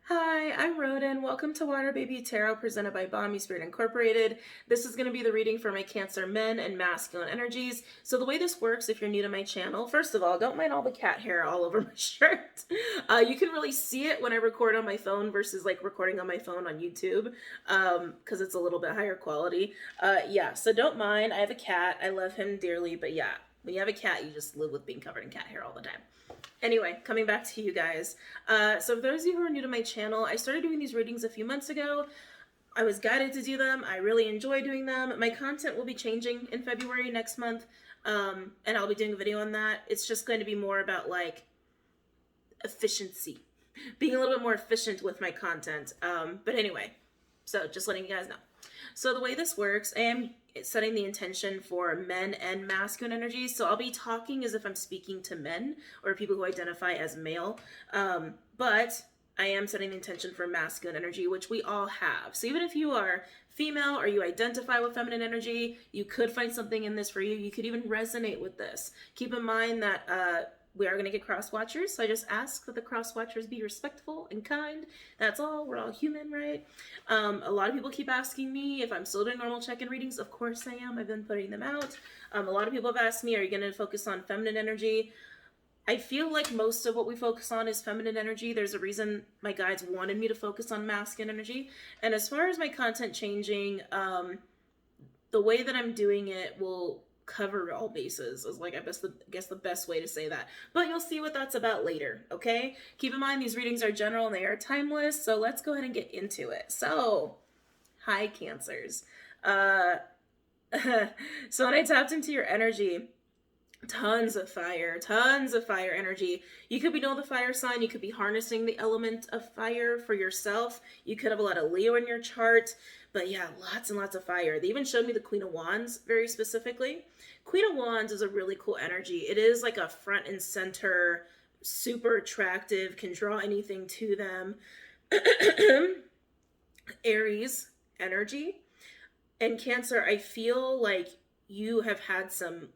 Hi, I'm Roden. Welcome to WaterBaby Tarot presented by Bomispirit Incorporated. This is going to be the reading for my Cancer men and masculine energies. So the way this works, if you're new to my channel, first of all, don't mind all the cat hair all over my shirt. You can really see it when I record on my phone versus like recording on my phone on YouTube because it's a little bit higher quality. Yeah, so don't mind. I have a cat. I love him dearly, but yeah, when you have a cat, you just live with being covered in cat hair all the time. Anyway, coming back to you guys. So for those of you who are new to my channel, I started doing these readings a few months ago. I was guided to do them. I really enjoy doing them. My content will be changing in February next month, and I'll be doing a video on that. It's just going to be more about like efficiency, being a little bit more efficient with my content. But anyway, so just letting you guys know. So the way this works, I am setting the intention for men and masculine energies. So I'll be talking as if I'm speaking to men or people who identify as male. But I am setting the intention for masculine energy, which we all have. So even if you are female or you identify with feminine energy, you could find something in this for you. You could even resonate with this. Keep in mind that we are going to get cross watchers, so I just ask that the cross watchers be respectful and kind. That's all. We're all human, right? A lot of people keep asking me if I'm still doing normal check-in readings. Of course I am. I've been putting them out. A lot of people have asked me, are you going to focus on feminine energy? I feel like most of what we focus on is feminine energy. There's a reason my guides wanted me to focus on masculine energy. And as far as my content changing, the way that I'm doing it will cover all bases is like I guess the best way to say that, but you'll see what that's about later. Okay, keep in mind these readings are general and they are timeless, so let's go ahead and get into it. So hi Cancers. So when I tapped into your energy, tons of fire energy. You could be know the fire sign, you could be harnessing the element of fire for yourself, you could have a lot of Leo in your chart, but yeah, lots and lots of fire. They even showed me the Queen of Wands very specifically. Queen of Wands is a really cool energy. It is like a front and center, super attractive, can draw anything to them. Aries energy. And Cancer, I feel like you have had some,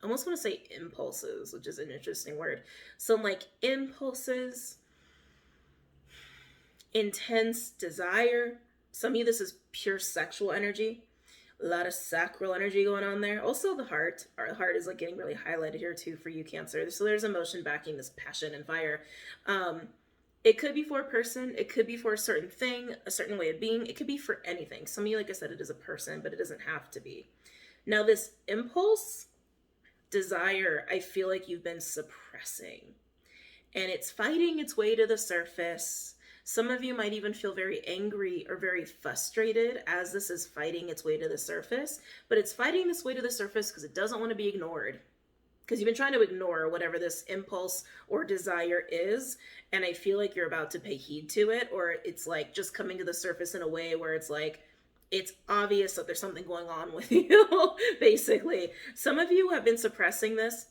I almost want to say impulses, which is an interesting word. Some like impulses, intense desire. Some of you, this is pure sexual energy. A lot of sacral energy going on there. Also the heart. Our heart is like getting really highlighted here too for you, Cancer. So there's emotion backing this passion and fire. It could be for a person. It could be for a certain thing, a certain way of being. It could be for anything. Some of you, like I said, it is a person, but it doesn't have to be. Now this impulse, desire, I feel like you've been suppressing. And it's fighting its way to the surface. Some of you might even feel very angry or very frustrated as this is fighting its way to the surface. But it's fighting this way to the surface because it doesn't want to be ignored. Because you've been trying to ignore whatever this impulse or desire is. And I feel like you're about to pay heed to it. Or it's like just coming to the surface in a way where it's like, it's obvious that there's something going on with you, basically. Some of you have been suppressing this.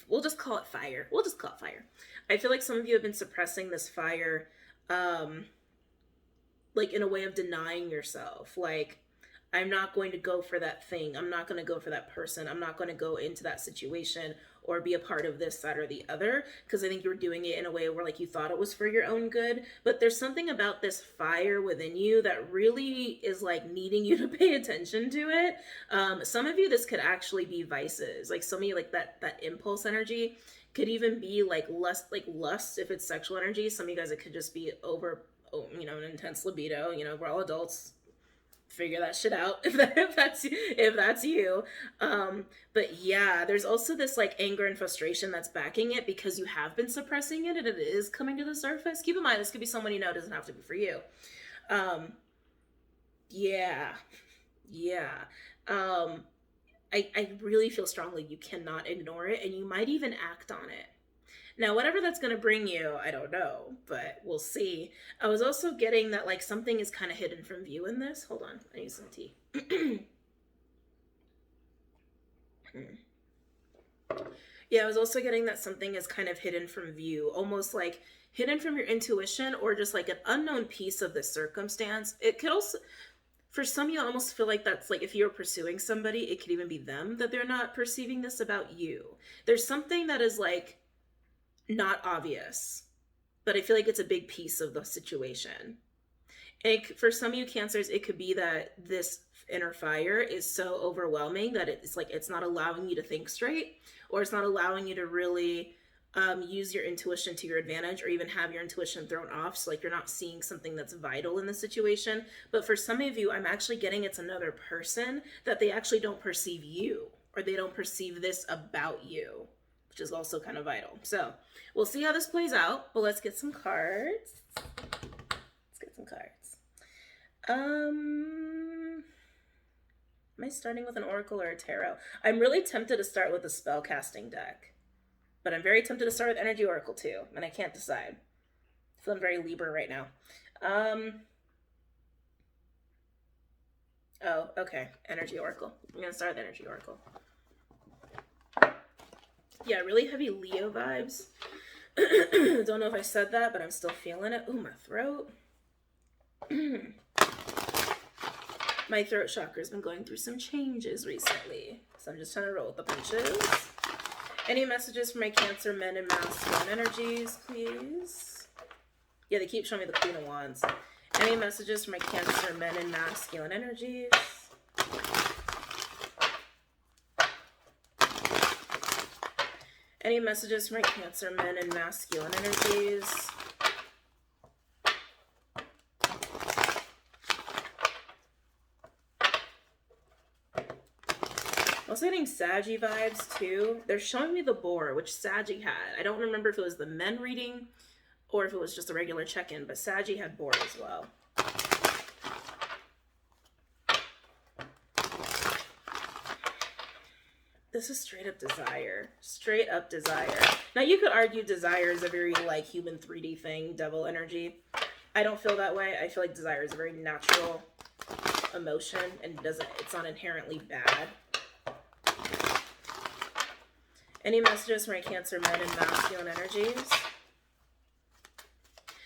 We'll just call it fire. We'll just call it fire. I feel like some of you have been suppressing this fire, like in a way of denying yourself. Like, I'm not going to go for that thing. I'm not going to go for that person. I'm not going to go into that situation or be a part of this, that, or the other, because I think you were doing it in a way where like you thought it was for your own good. But there's something about this fire within you that really is like needing you to pay attention to it. Some of you, this could actually be vices. Like some of you, like that impulse energy could even be like lust if it's sexual energy. Some of you guys, it could just be over, an intense libido. We're all adults. Figure that shit out if that's you. But yeah, there's also this like anger and frustration that's backing it because you have been suppressing it and it is coming to the surface. Keep in mind, this could be someone you know, it doesn't have to be for you. Yeah. I really feel strongly you cannot ignore it and you might even act on it. Now, whatever that's going to bring you, I don't know, but we'll see. I was also getting that, like, something is kind of hidden from view in this. Hold on. I need some tea. Yeah, I was also getting that something is kind of hidden from view, almost like hidden from your intuition or just like an unknown piece of the circumstance. It could also, for some of you, I almost feel like that's like if you're pursuing somebody, it could even be them that they're not perceiving this about you. There's something that is like not obvious, but I feel like it's a big piece of the situation. For some of you Cancers, it could be that this inner fire is so overwhelming that it's like it's not allowing you to think straight, or it's not allowing you to really use your intuition to your advantage, or even have your intuition thrown off. So like you're not seeing something that's vital in the situation. But for some of you, I'm actually getting it's another person that they actually don't perceive you, or they don't perceive this about you, which is also kind of vital. So we'll see how this plays out, but let's get some cards. Let's get some cards. Am I starting with an oracle or a tarot? I'm really tempted to start with a spell casting deck, but I'm very tempted to start with energy oracle too, and I can't decide. I feel I'm very Libra right now. Oh, okay, energy oracle. I'm gonna start with energy oracle. Yeah, really heavy Leo vibes. Don't know if I said that, but I'm still feeling it. Ooh, my throat. My throat chakra's been going through some changes recently, so I'm just trying to roll with the punches. Any messages for my Cancer men and masculine energies, please? Yeah, they keep showing me the Queen of Wands. Any messages for my Cancer men and masculine energies? Any messages for my Cancer men and masculine energies? I'm also getting Saggy vibes too. They're showing me the boar, which Saggy had. I don't remember if it was the men reading or if it was just a regular check-in, but Saggy had boar as well. This is straight up desire. Straight up desire. Now you could argue desire is a very like human 3D thing, devil energy. I don't feel that way. I feel like desire is a very natural emotion and it's not inherently bad. Any messages for my Cancer men and masculine energies?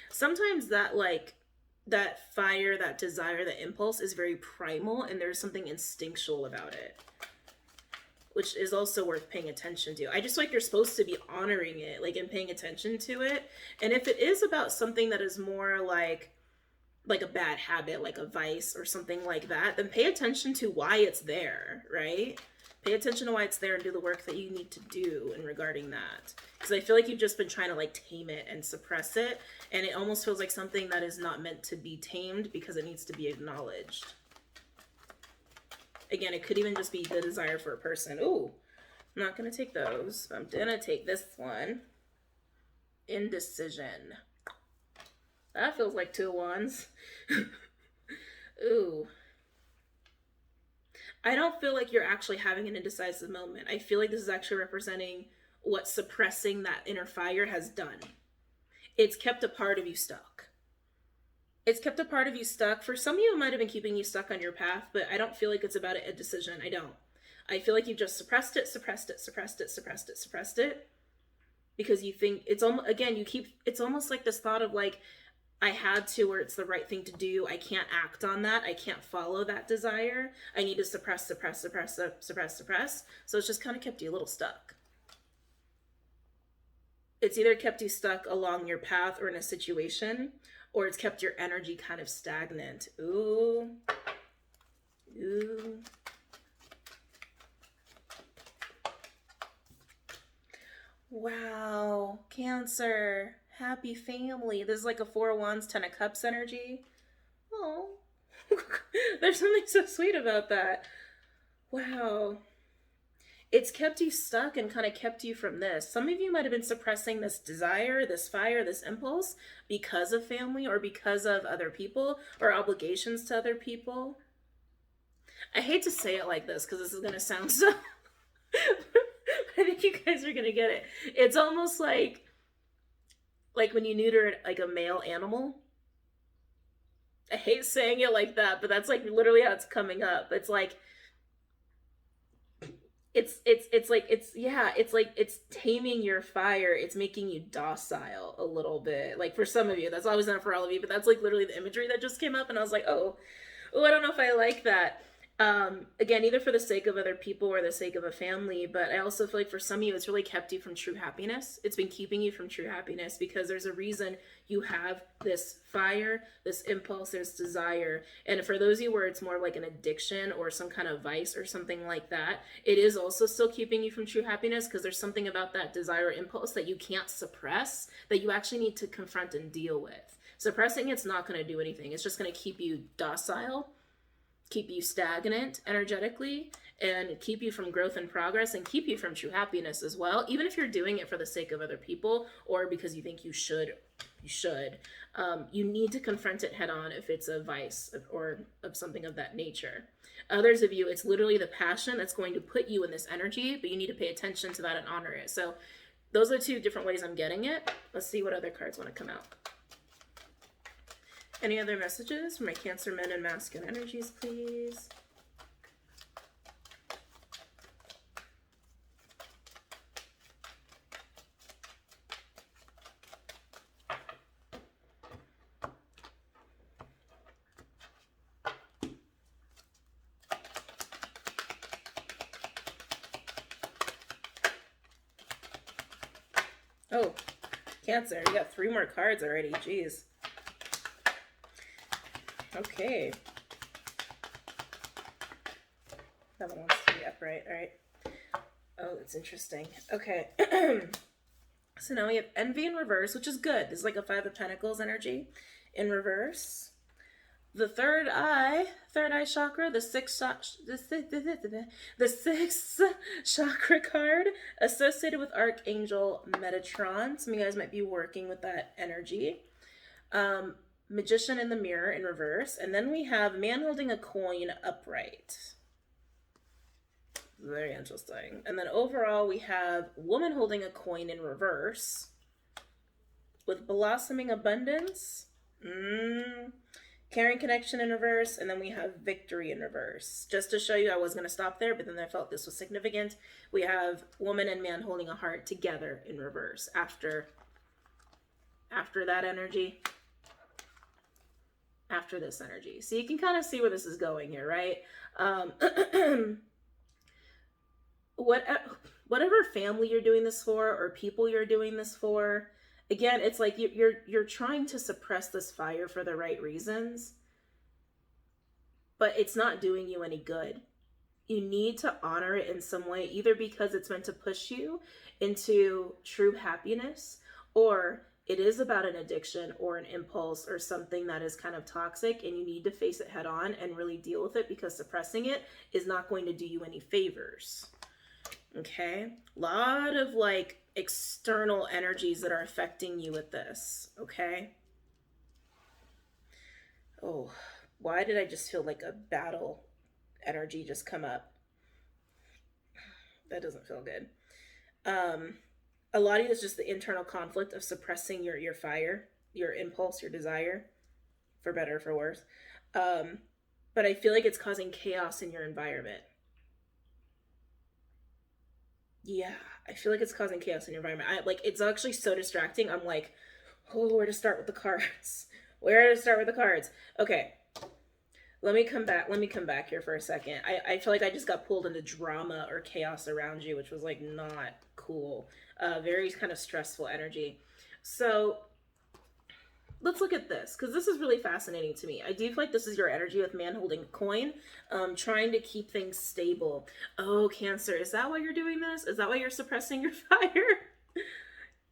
Sometimes that that fire, that desire, that impulse is very primal, and there's something instinctual about it, which is also worth paying attention to. I just like you're supposed to be honoring it, like, and paying attention to it. And if it is about something that is more like a bad habit, like a vice or something like that, then pay attention to why it's there, right? Pay attention to why it's there and do the work that you need to do in regarding that. Because I feel like you've just been trying to like tame it and suppress it. And it almost feels like something that is not meant to be tamed because it needs to be acknowledged. Again, it could even just be the desire for a person. Ooh, I'm not going to take those. I'm going to take this one. Indecision. That feels like 2 of Wands. Ooh. I don't feel like you're actually having an indecisive moment. I feel like this is actually representing what suppressing that inner fire has done. It's kept a part of you stuck. It's kept a part of you stuck. For some of you, it might have been keeping you stuck on your path, but I don't feel like it's about a decision. I don't. I feel like you've just suppressed it, because you think it's almost, again, it's almost like this thought of like, I had to, or it's the right thing to do. I can't act on that. I can't follow that desire. I need to suppress. So it's just kind of kept you a little stuck. It's either kept you stuck along your path or in a situation, or it's kept your energy kind of stagnant. Ooh. Ooh. Wow. Cancer. Happy family. This is like a 4 of Wands, 10 of Cups energy. Oh. There's something so sweet about that. Wow. It's kept you stuck and kind of kept you from this. Some of you might have been suppressing this desire, this fire, this impulse because of family or because of other people or obligations to other people. I hate to say it like this because this is going to sound so... I think you guys are going to get it. It's almost like when you neuter like a male animal. I hate saying it like that, but that's like literally how it's coming up. It's like it's taming your fire. It's making you docile a little bit. Like for some of you, that's always not for all of you, but that's like literally the imagery that just came up, and I was like, oh, I don't know if I like that. Again, either for the sake of other people or the sake of a family, but I also feel like for some of you, it's really kept you from true happiness. It's been keeping you from true happiness because there's a reason you have this fire, this impulse, this desire. And for those of you where it's more like an addiction or some kind of vice or something like that, it is also still keeping you from true happiness because there's something about that desire or impulse that you can't suppress, that you actually need to confront and deal with. Suppressing it's not going to do anything. It's just going to keep you docile, keep you stagnant energetically, and keep you from growth and progress, and keep you from true happiness as well, even if you're doing it for the sake of other people or because you think you should. You need to confront it head on if it's a vice or of something of that nature. Others of you, it's literally the passion that's going to put you in this energy, but you need to pay attention to that and honor it. So those are two different ways I'm getting it. Let's see what other cards want to come out. Any other messages for my Cancer men and masculine energies, please? Oh, Cancer, you got 3 more cards already. Jeez. Okay. That one wants to be upright. All right. Oh, that's interesting. Okay. So now we have envy in reverse, which is good. This is like a 5 of Pentacles energy in reverse. The third eye chakra, the sixth chakra card associated with Archangel Metatron. Some of you guys might be working with that energy. Magician in the mirror in reverse. And then we have man holding a coin upright. Very interesting. And then overall we have woman holding a coin in reverse with blossoming abundance. Caring connection in reverse. And then we have victory in reverse. Just to show you, I was going to stop there, but then I felt this was significant. We have woman and man holding a heart together in reverse after that energy. After this energy. So you can kind of see where this is going here, right? Whatever family you're doing this for or people you're doing this for, again, it's like you're trying to suppress this fire for the right reasons, but it's not doing you any good. You need to honor it in some way, either because it's meant to push you into true happiness, or it is about an addiction or an impulse or something that is kind of toxic, and you need to face it head on and really deal with it, because suppressing it is not going to do you any favors. Okay? A lot of like external energies that are affecting you with this. Okay? Oh, why did I just feel like a battle energy just come up? That doesn't feel good. A lot of it is just the internal conflict of suppressing your fire, your impulse, your desire, for better or for worse. But I feel like it's causing chaos in your environment. Yeah, I feel like it's causing chaos in your environment. It's actually so distracting. I'm like, oh, where to start with the cards? Where to start with the cards? Okay, let me come back here for a second. I feel like I just got pulled into drama or chaos around you, which was like not cool. Very kind of stressful energy. So let's look at this, because this is really fascinating to me. I do feel like this is your energy with man holding a coin, trying to keep things stable. Oh, Cancer, is that why you're doing this? Is that why you're suppressing your fire?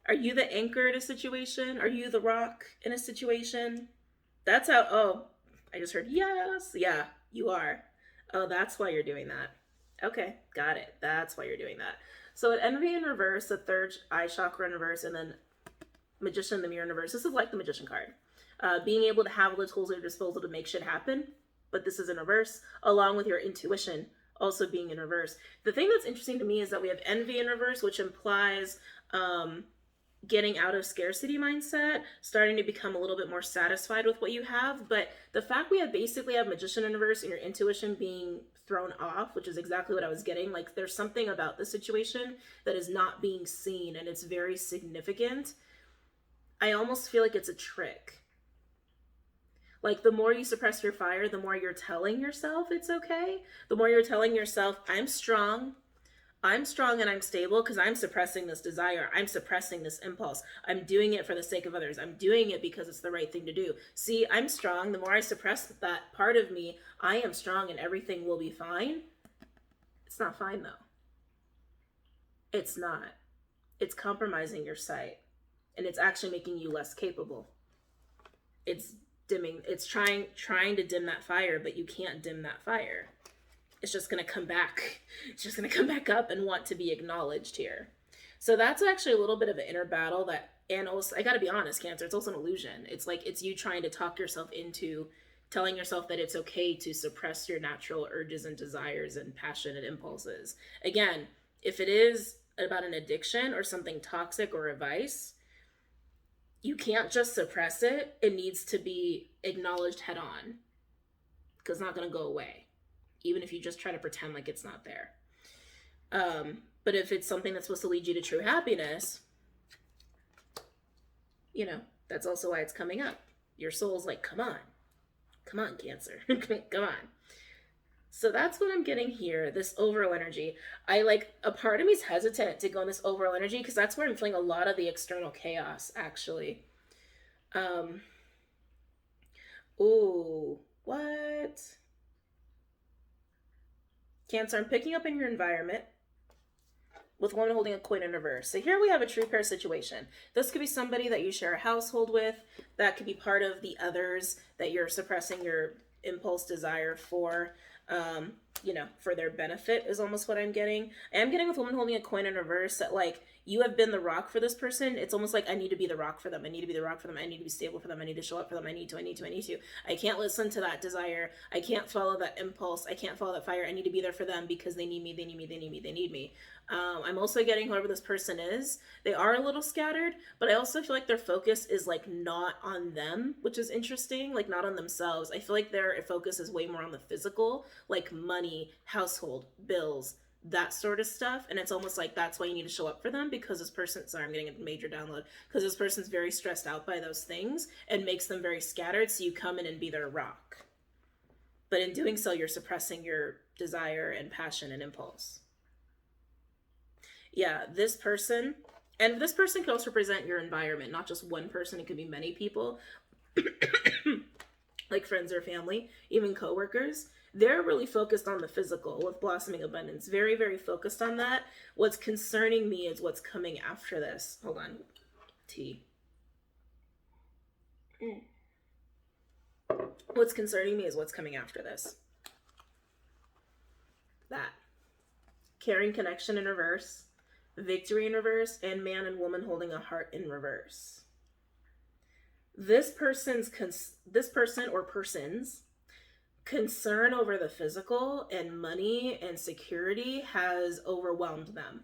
Are you the anchor in a situation? Are you the rock in a situation? That's how, oh, I just heard yes. Yeah, you are. Oh, that's why you're doing that. Okay, got it. That's why you're doing that. So envy in reverse, the third eye chakra in reverse, and then magician in the mirror in reverse. This is like the magician card. Being able to have all the tools at your disposal to make shit happen, but this is in reverse, along with your intuition also being in reverse. The thing that's interesting to me is that we have envy in reverse, which implies getting out of scarcity mindset, starting to become a little bit more satisfied with what you have. But the fact we basically have magician in reverse and your intuition being thrown off, which is exactly what I was getting. Like, there's something about the situation that is not being seen, and it's very significant. I almost feel like it's a trick. Like, the more you suppress your fire, the more you're telling yourself it's okay. The more you're telling yourself, I'm strong and I'm stable because I'm suppressing this desire. I'm suppressing this impulse. I'm doing it for the sake of others. I'm doing it because it's the right thing to do. See, I'm strong. The more I suppress that part of me, I am strong and everything will be fine. It's not fine though. It's not. It's compromising your sight, and it's actually making you less capable. It's dimming. It's trying to dim that fire, but you can't dim that fire. It's just going to come back. It's just going to come back up and want to be acknowledged here. So that's actually a little bit of an inner battle that, and also, I got to be honest, Cancer, it's also an illusion. It's like, it's you trying to talk yourself into telling yourself that it's okay to suppress your natural urges and desires and passion and impulses. Again, if it is about an addiction or something toxic or a vice, you can't just suppress it. It needs to be acknowledged head on, because it's not going to go away, even if you just try to pretend like it's not there. But if it's something that's supposed to lead you to true happiness, you know, that's also why it's coming up. Your soul's like, come on, Cancer, come on. So that's what I'm getting here, this overall energy. A part of me is hesitant to go in this overall energy because that's where I'm feeling a lot of the external chaos, actually. Ooh, what? Cancer, I'm picking up in your environment with one holding a coin in reverse. So here we have a true pair situation. This could be somebody that you share a household with. That could be part of the others that you're suppressing your impulse desire for. You know, for their benefit is almost what I'm getting. I am getting with woman holding a coin in reverse that, like, you have been the rock for this person. It's almost like, I need to be the rock for them. I need to be the rock for them. I need to be stable for them. I need to show up for them. I need to. I can't listen to that desire. I can't follow that impulse. I can't follow that fire. I need to be there for them because they need me. I'm also getting, whoever this person is, they are a little scattered, but I also feel like their focus is like not on them, which is interesting, like not on themselves. I feel like their focus is way more on the physical, like money, household, bills, that sort of stuff. And it's almost like that's why you need to show up for them, because this person, sorry, I'm getting a major download, because this person's very stressed out by those things and makes them very scattered. So you come in and be their rock. But in doing so, you're suppressing your desire and passion and impulse. Yeah, this person, and this person could also represent your environment, not just one person. It could be many people, like friends or family, even coworkers. They're really focused on the physical with blossoming abundance. Very, very focused on that. What's concerning me is what's coming after this. Hold on. Tea. What's concerning me is what's coming after this. That. Caring connection in reverse. Victory in reverse, and man and woman holding a heart in reverse. This person or persons concern over the physical and money and security has overwhelmed them,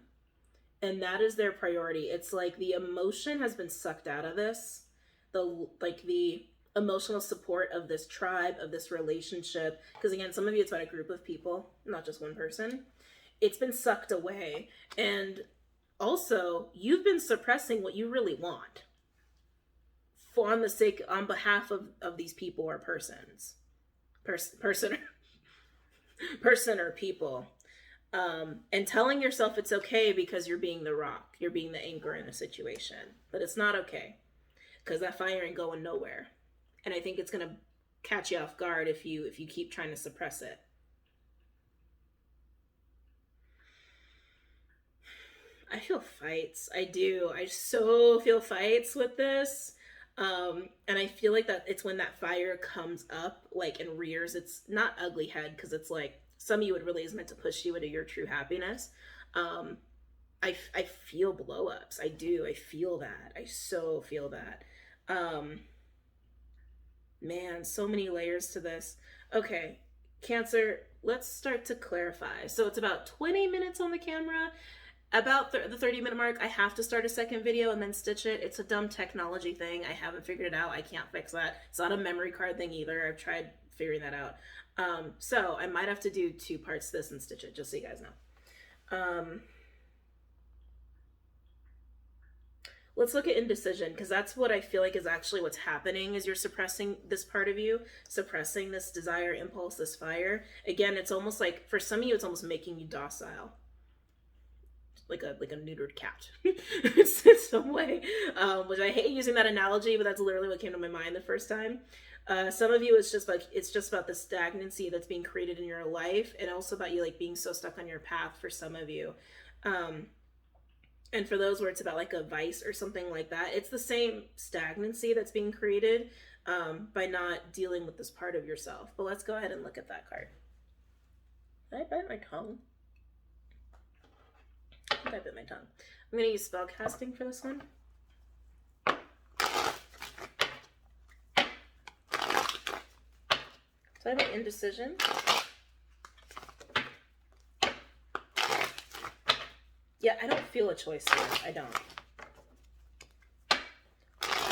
and that is their priority. It's like the emotion has been sucked out of this, the emotional support of this tribe, of this relationship, because again, some of you, it's about a group of people, not just one person. It's been sucked away, and also, you've been suppressing what you really want on behalf of these people or persons, person or people, and telling yourself it's okay because you're being the rock, you're being the anchor in a situation, but it's not okay because that fire ain't going nowhere, and I think it's gonna catch you off guard if you keep trying to suppress it. I feel fights. I do. I so feel fights with this. And I feel like that it's when that fire comes up, like, and rears its not ugly head, because it's like some of you it really is meant to push you into your true happiness. I feel blow-ups. I do. I feel that. I so feel that. Man, so many layers to this. Okay, Cancer, let's start to clarify. So it's about 20 minutes on the camera. About the 30-minute mark, I have to start a second video and then stitch it. It's a dumb technology thing. I haven't figured it out. I can't fix that. It's not a memory card thing either. I've tried figuring that out. So I might have to do 2 parts to this and stitch it, just so you guys know. Let's look at indecision, because that's what I feel like is actually what's happening is you're suppressing this part of you, suppressing this desire, impulse, this fire. Again, it's almost like, for some of you, it's almost making you docile. Like a neutered cat in some way, which I hate using that analogy, but that's literally what came to my mind the first time. Some of you, it's just about the stagnancy that's being created in your life, and also about you like being so stuck on your path for some of you. And for those where it's about like a vice or something like that, it's the same stagnancy that's being created by not dealing with this part of yourself. But let's go ahead and look at that card. Did I bite my tongue? I think I bit my tongue. I'm going to use spell casting for this one. So I have an indecision. Yeah, I don't feel a choice here. I don't.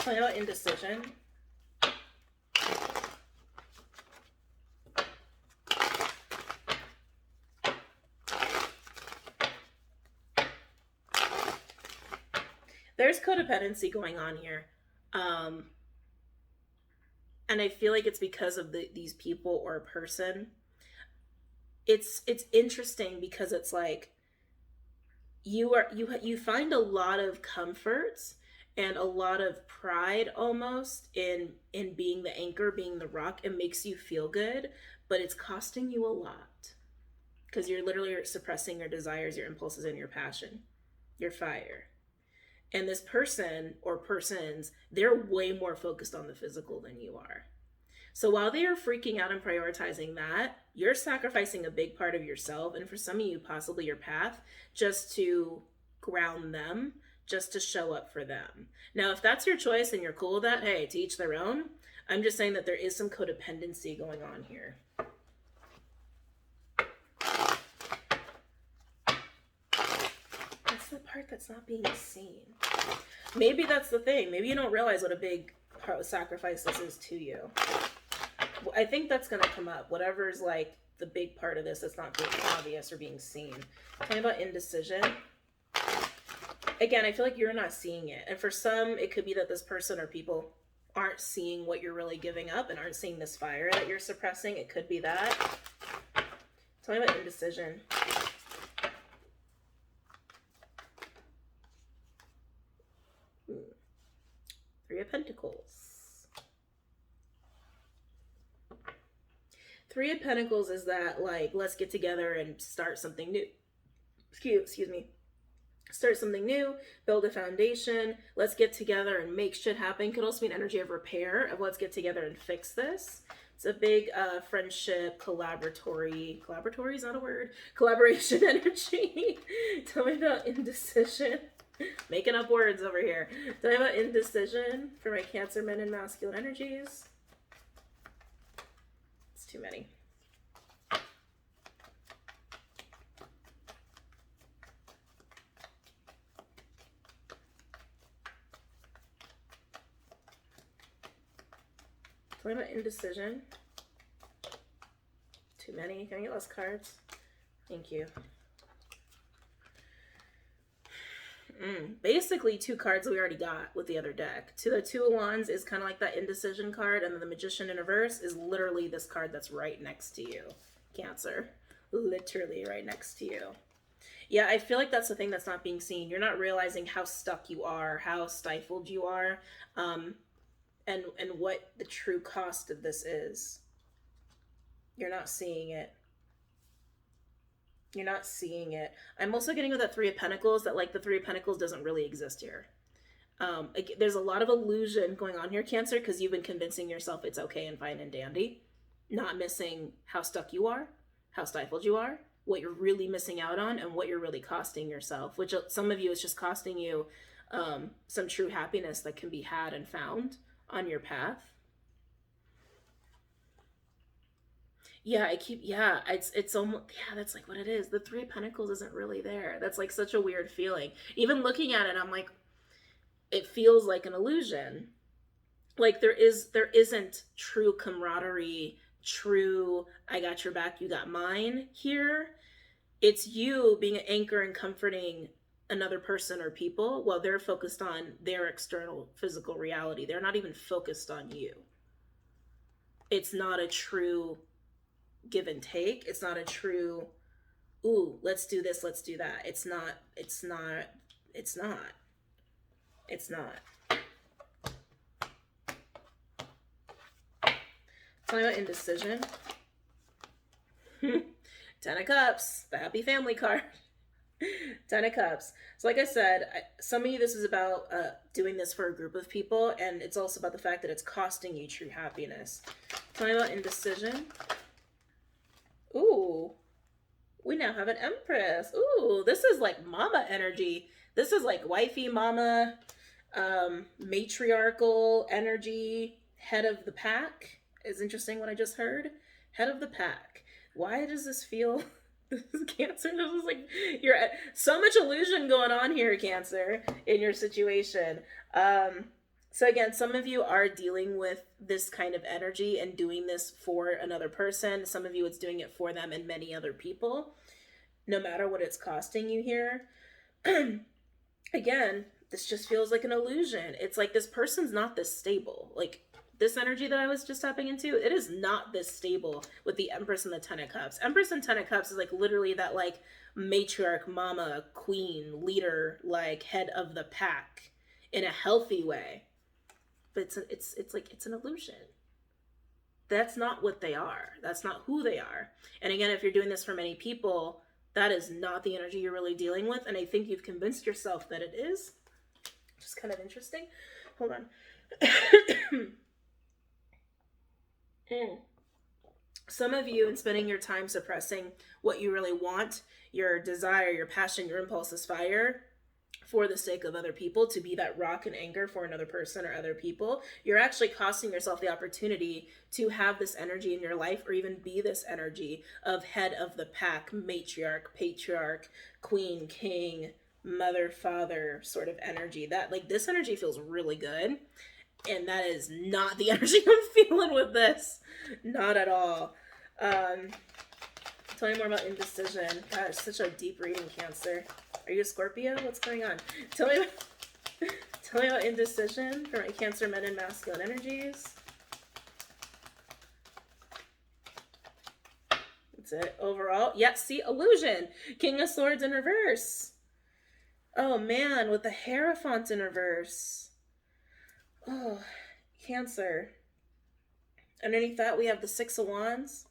So I have an indecision. There's codependency going on here. And I feel like it's because of these people or a person. It's interesting because it's like you find a lot of comforts and a lot of pride almost in being the anchor, being the rock. It makes you feel good, but it's costing you a lot because you're literally suppressing your desires, your impulses, and your passion, your fire. And this person or persons, they're way more focused on the physical than you are. So while they are freaking out and prioritizing that, you're sacrificing a big part of yourself, and for some of you, possibly your path, just to ground them, just to show up for them. Now, if that's your choice and you're cool with that, hey, to each their own. I'm just saying that there is some codependency going on here. That's the part that's not being seen. Maybe that's the thing. Maybe you don't realize what a big sacrifice this is to you. I think that's going to come up. Whatever's like the big part of this that's not being obvious or being seen. Talking about indecision. Again, I feel like you're not seeing it. And for some, it could be that this person or people aren't seeing what you're really giving up and aren't seeing this fire that you're suppressing. It could be that. Talking about indecision. Three of Pentacles. Three of Pentacles is that, like, let's get together and start something new. Excuse me. Start something new, build a foundation, let's get together and make shit happen. Could also be an energy of repair, of let's get together and fix this. It's a big friendship, collaboration energy. Tell me about indecision. Making up words over here. Tell me about indecision for my Cancer men and masculine energies. It's too many. Tell me about indecision. Too many. Can I get less cards? Thank you. Basically, two cards we already got with the other deck. The Two of Wands is kind of like that indecision card, and then the Magician in reverse is literally this card that's right next to you, Cancer. Literally right next to you. Yeah, I feel like that's the thing that's not being seen. You're not realizing how stuck you are, how stifled you are, and what the true cost of this is. You're not seeing it. You're not seeing it. I'm also getting with that Three of Pentacles that, like, the Three of Pentacles doesn't really exist here. There's a lot of illusion going on here, Cancer, because you've been convincing yourself it's okay and fine and dandy. Not missing how stuck you are, how stifled you are, what you're really missing out on, and what you're really costing yourself, which some of you is just costing you some true happiness that can be had and found on your path. Yeah, it's almost, yeah, that's like what it is. The Three of Pentacles isn't really there. That's like such a weird feeling. Even looking at it, I'm like, it feels like an illusion. Like there isn't true camaraderie, true, I got your back, you got mine here. It's you being an anchor and comforting another person or people, well, they're focused on their external physical reality. They're not even focused on you. It's not a true give and take. It's not a true, ooh, let's do this, let's do that. It's not. Tell me about indecision. 10 of Cups, the happy family card. 10 of Cups. So like I said, some of you, this is about doing this for a group of people, and it's also about the fact that it's costing you true happiness. Tell me about indecision. Ooh, we now have an Empress. Ooh, this is like mama energy. This is like wifey mama, matriarchal energy, head of the pack. Is interesting what I just heard. Head of the pack. Why does this feel... This is Cancer. This is like, you're at so much illusion going on here, Cancer, in your situation. So again, some of you are dealing with this kind of energy and doing this for another person. Some of you, it's doing it for them and many other people, no matter what it's costing you here. Again, this just feels like an illusion. It's like this person's not this stable. Like, this energy that I was just tapping into, it is not this stable with the Empress and the 10 of Cups. Empress and 10 of Cups is like literally that like matriarch, mama, queen, leader, like head of the pack in a healthy way. But it's an illusion. That's not what they are. That's not who they are. And again, if you're doing this for many people, that is not the energy you're really dealing with. And I think you've convinced yourself that it is. Which is kind of interesting. Hold on. Some of you, in spending your time suppressing what you really want, your desire, your passion, your impulse is fire, for the sake of other people, to be that rock and anchor for another person or other people, you're actually costing yourself the opportunity to have this energy in your life, or even be this energy of head of the pack, matriarch, patriarch, queen, king, mother, father sort of energy. That, like, this energy feels really good. And that is not the energy I'm feeling with this. Not at all. Tell me more about indecision. God, it's such a deep reading, Cancer. Are you a Scorpio? What's going on? Tell me about indecision for my Cancer men and masculine energies. That's it. Overall. Yeah, see, illusion. King of Swords in reverse. Oh, man, with the Hierophant in reverse. Oh, Cancer. Underneath that, we have the 6 of Wands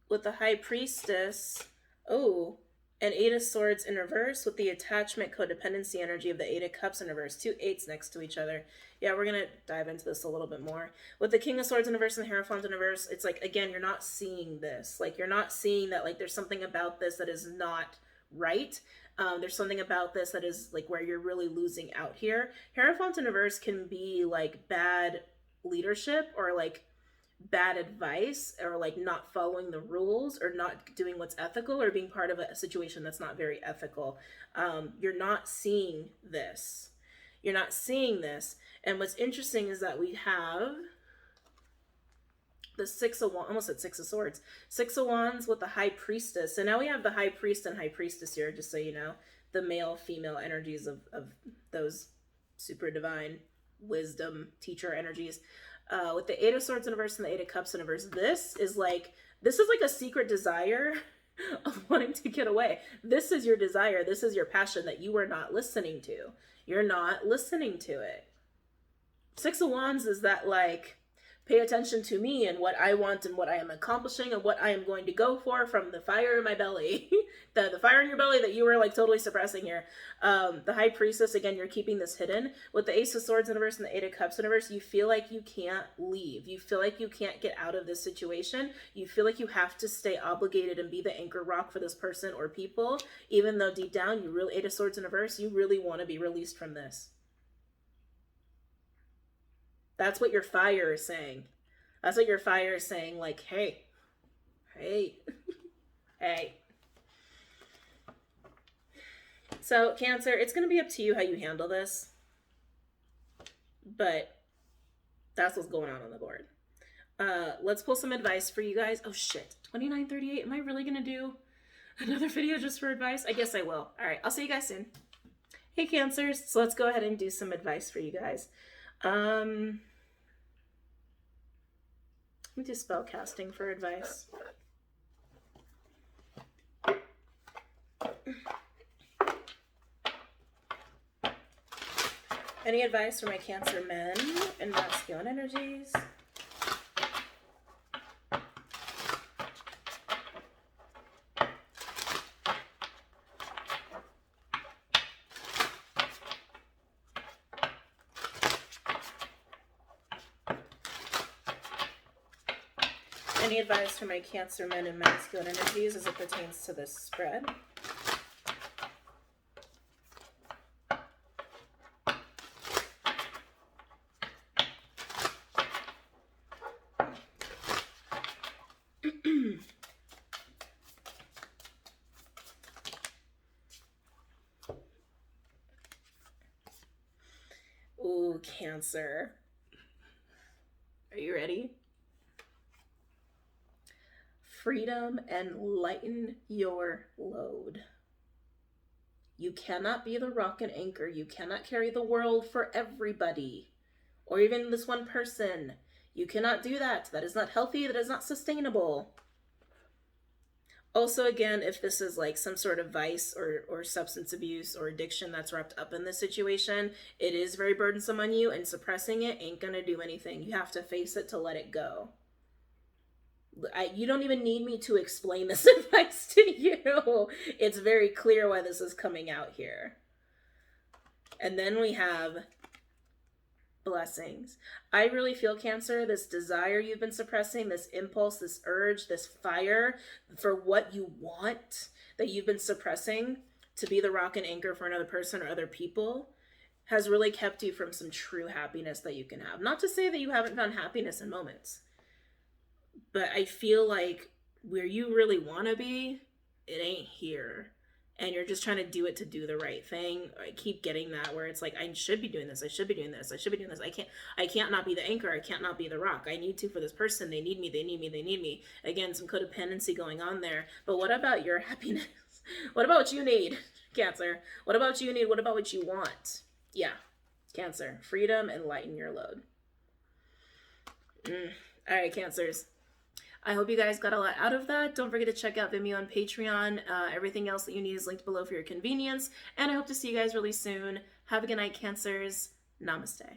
with the High Priestess. Oh, and 8 of Swords in reverse with the attachment codependency energy of the 8 of Cups in reverse. 2 8s next to each other. Yeah, we're going to dive into this a little bit more. With the King of Swords in reverse and the Hierophant in reverse, it's like, again, you're not seeing this. Like, you're not seeing that, like, there's something about this that is not right. There's something about this that is like where you're really losing out here. Hierophant in reverse can be like bad leadership, or like bad advice, or like not following the rules, or not doing what's ethical, or being part of a situation that's not very ethical. You're not seeing this. You're not seeing this. And what's interesting is that we have the 6 of Wands, almost at 6 of Swords. 6 of Wands with the High Priestess. So now we have the High Priest and High Priestess here, just so you know. The male, female energies of those super divine wisdom teacher energies. With the 8 of Swords in reverse and the 8 of Cups in reverse, this is like a secret desire of wanting to get away. This is your desire. This is your passion that you are not listening to. You're not listening to it. 6 of Wands is that, like, pay attention to me and what I want and what I am accomplishing and what I am going to go for from the fire in my belly. the fire in your belly that you were like totally suppressing here. The High Priestess, again, you're keeping this hidden. With the Ace of Swords in reverse and the 8 of Cups in reverse, you feel like you can't leave. You feel like you can't get out of this situation. You feel like you have to stay obligated and be the anchor rock for this person or people, even though deep down, 8 of Swords in reverse, you really want to be released from this. That's what your fire is saying. That's what your fire is saying, like, hey, hey. So, Cancer, it's going to be up to you how you handle this. But that's what's going on the board. Let's pull some advice for you guys. Oh, shit. 29:38. Am I really going to do another video just for advice? I guess I will. All right. I'll see you guys soon. Hey, Cancers. So let's go ahead and do some advice for you guys. Let me do spell casting for advice. Any advice for my Cancer men and masculine energies? Any advice for my Cancer men and masculine energies as it pertains to this spread? Ooh, Cancer. Are you ready? Freedom and lighten your load. You cannot be the rock and anchor. You cannot carry the world for everybody, or even this one person. You cannot do that. That is not healthy. That is not sustainable. Also, again, if this is like some sort of vice or substance abuse or addiction that's wrapped up in this situation, it is very burdensome on you, and suppressing it ain't gonna do anything. You have to face it to let it go. You don't even need me to explain this advice to you. It's very clear why this is coming out here. And then we have blessings. I really feel, Cancer, this desire you've been suppressing, this impulse, this urge, this fire for what you want that you've been suppressing to be the rock and anchor for another person or other people has really kept you from some true happiness that you can have. Not to say that you haven't found happiness in moments, but I feel like where you really want to be, it ain't here. And you're just trying to do it to do the right thing. I keep getting that where it's like, I should be doing this. I should be doing this. I should be doing this. I can't not be the anchor. I can't not be the rock. I need to for this person. They need me. They need me. They need me. Again, some codependency going on there. But what about your happiness? What about what you need, Cancer? What about what you need? What about what you want? Yeah, Cancer. Freedom and lighten your load. All right, Cancers. I hope you guys got a lot out of that. Don't forget to check out Vimeo and Patreon. Everything else that you need is linked below for your convenience. And I hope to see you guys really soon. Have a good night, Cancers. Namaste.